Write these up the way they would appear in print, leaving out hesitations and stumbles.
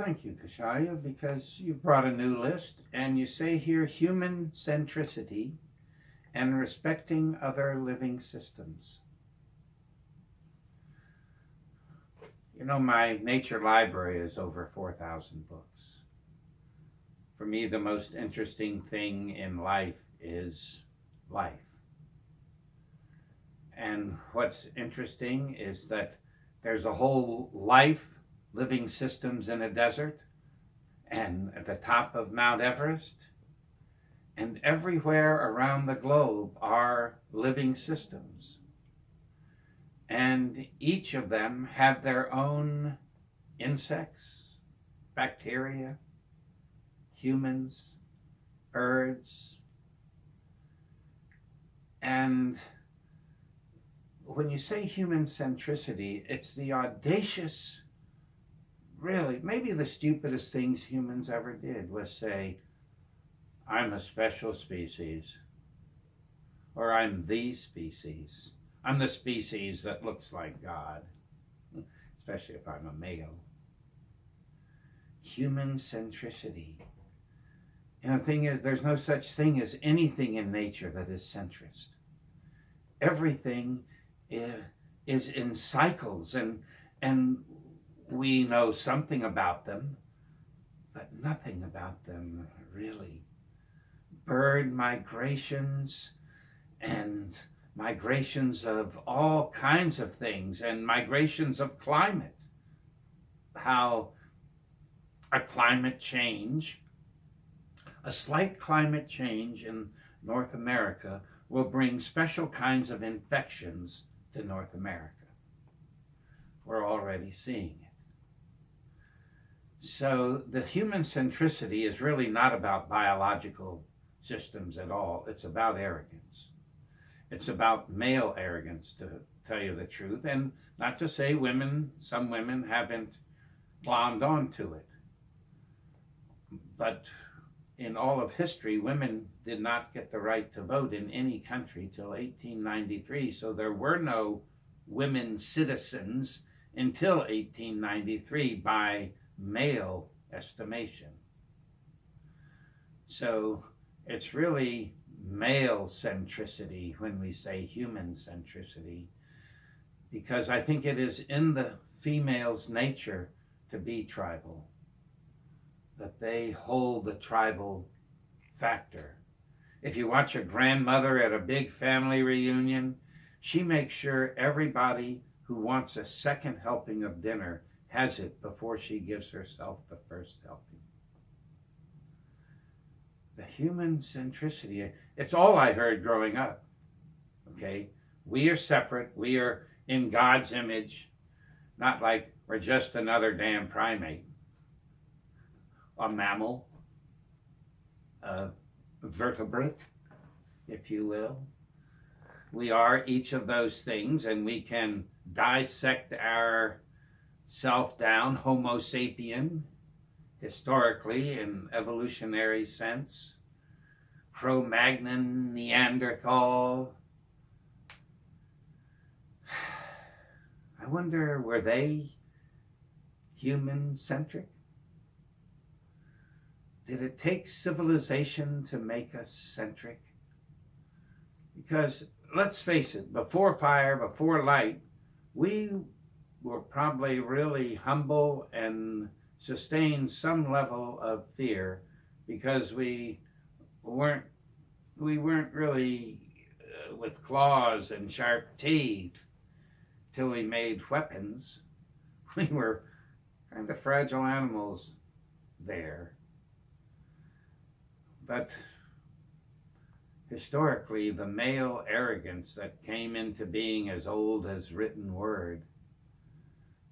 thank you, Koushalya, because you brought a new list, and you say here human-centricity and respecting other living systems. You know, my nature library is over 4,000 books. For me, the most interesting thing in life is life. And what's interesting is that there's a whole life living systems in a desert and at the top of Mount Everest, and everywhere around the globe are living systems. And each of them have their own insects, bacteria, humans, birds. And when you say human centricity, it's the audacious, really, maybe the stupidest things humans ever did was say, I'm a special species, or I'm the species. I'm the species that looks like God, especially if I'm a male. Human centricity. And the thing is, there's no such thing as anything in nature that is centrist. Everything is in cycles, and we know something about them, but nothing about them really. Bird migrations and migrations of all kinds of things, and migrations of climate. How a climate change, a slight climate change in North America will bring special kinds of infections to North America. We're already seeing it. So the human centricity is really not about biological systems at all. It's about arrogance. It's about male arrogance, to tell you the truth, and not to say some women haven't glommed onto it. But in all of history, women did not get the right to vote in any country till 1893, so there were no women citizens until 1893 by male estimation. So it's really male centricity when we say human centricity, because I think it is in the female's nature to be tribal, that they hold the tribal factor. If you watch a grandmother at a big family reunion, she makes sure everybody who wants a second helping of dinner has it before she gives herself the first helping. The human centricity, it's all I heard growing up, okay? We are separate, we are in God's image, not like we're just another damn primate, a mammal, a vertebrate, if you will. We are each of those things, and we can dissect our self down, Homo sapien, historically in evolutionary sense, Cro-Magnon, Neanderthal. I wonder, were they human-centric? Did it take civilization to make us centric? Because let's face it, before fire, before light, we were probably really humble and sustained some level of fear because we weren't really with claws and sharp teeth till we made weapons. We were kind of fragile animals there. But historically, the male arrogance that came into being as old as written word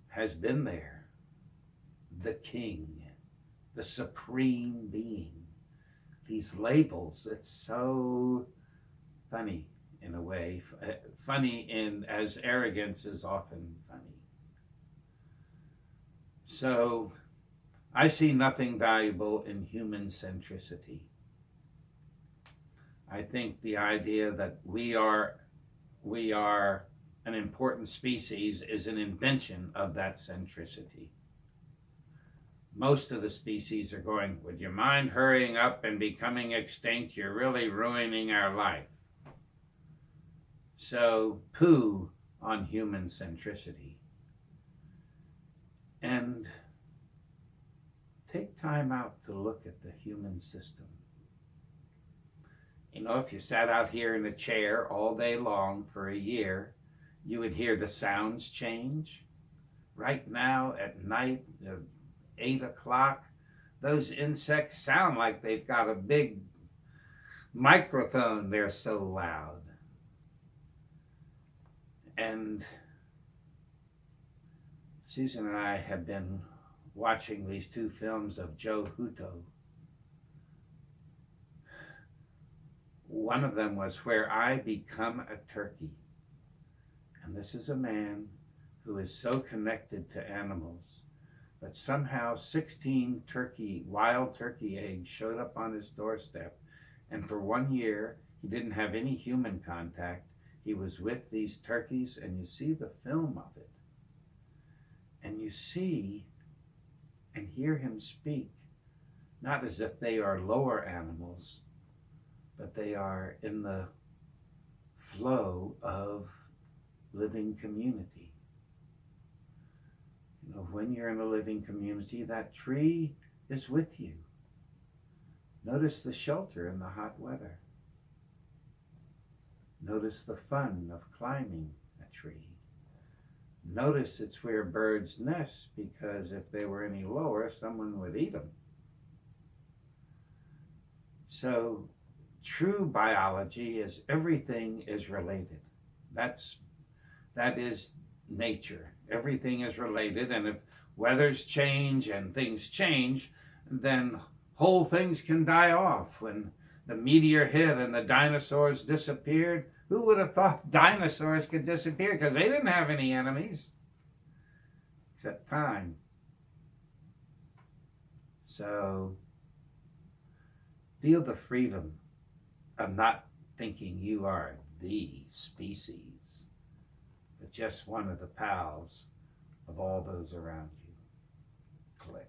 has been there. The king, the supreme being. These labels, it's so funny in a way. Funny in as arrogance is often funny. So I see nothing valuable in human centricity. I think the idea that we are an important species is an invention of that centricity. most of the species are going, would you mind hurrying up and becoming extinct? You're really ruining our life. So poo on human centricity. And take time out to look at the human system. You know, if you sat out here in a chair all day long for a year, you would hear the sounds change. Right now at night, 8 o'clock, those insects sound like they've got a big microphone. They're so loud. And Susan and I have been watching these 2 films of Joe Hutto. One of them was Where I Become a Turkey. And this is a man who is so connected to animals that somehow 16 wild turkey eggs showed up on his doorstep. And for 1 year, he didn't have any human contact. He was with these turkeys, and you see the film of it. And you see and hear him speak, not as if they are lower animals, but they are in the flow of living community. You know, when you're in a living community, that tree is with you. Notice the shelter in the hot weather. Notice the fun of climbing a tree. Notice it's where birds nest, because if they were any lower, someone would eat them. So true biology is everything is related. That is nature. Everything is related, and if weathers change and things change, then whole things can die off. When the meteor hit and the dinosaurs disappeared, who would have thought dinosaurs could disappear? Because they didn't have any enemies except time. So feel the freedom of not thinking you are the species, but just one of the pals of all those around you. Click.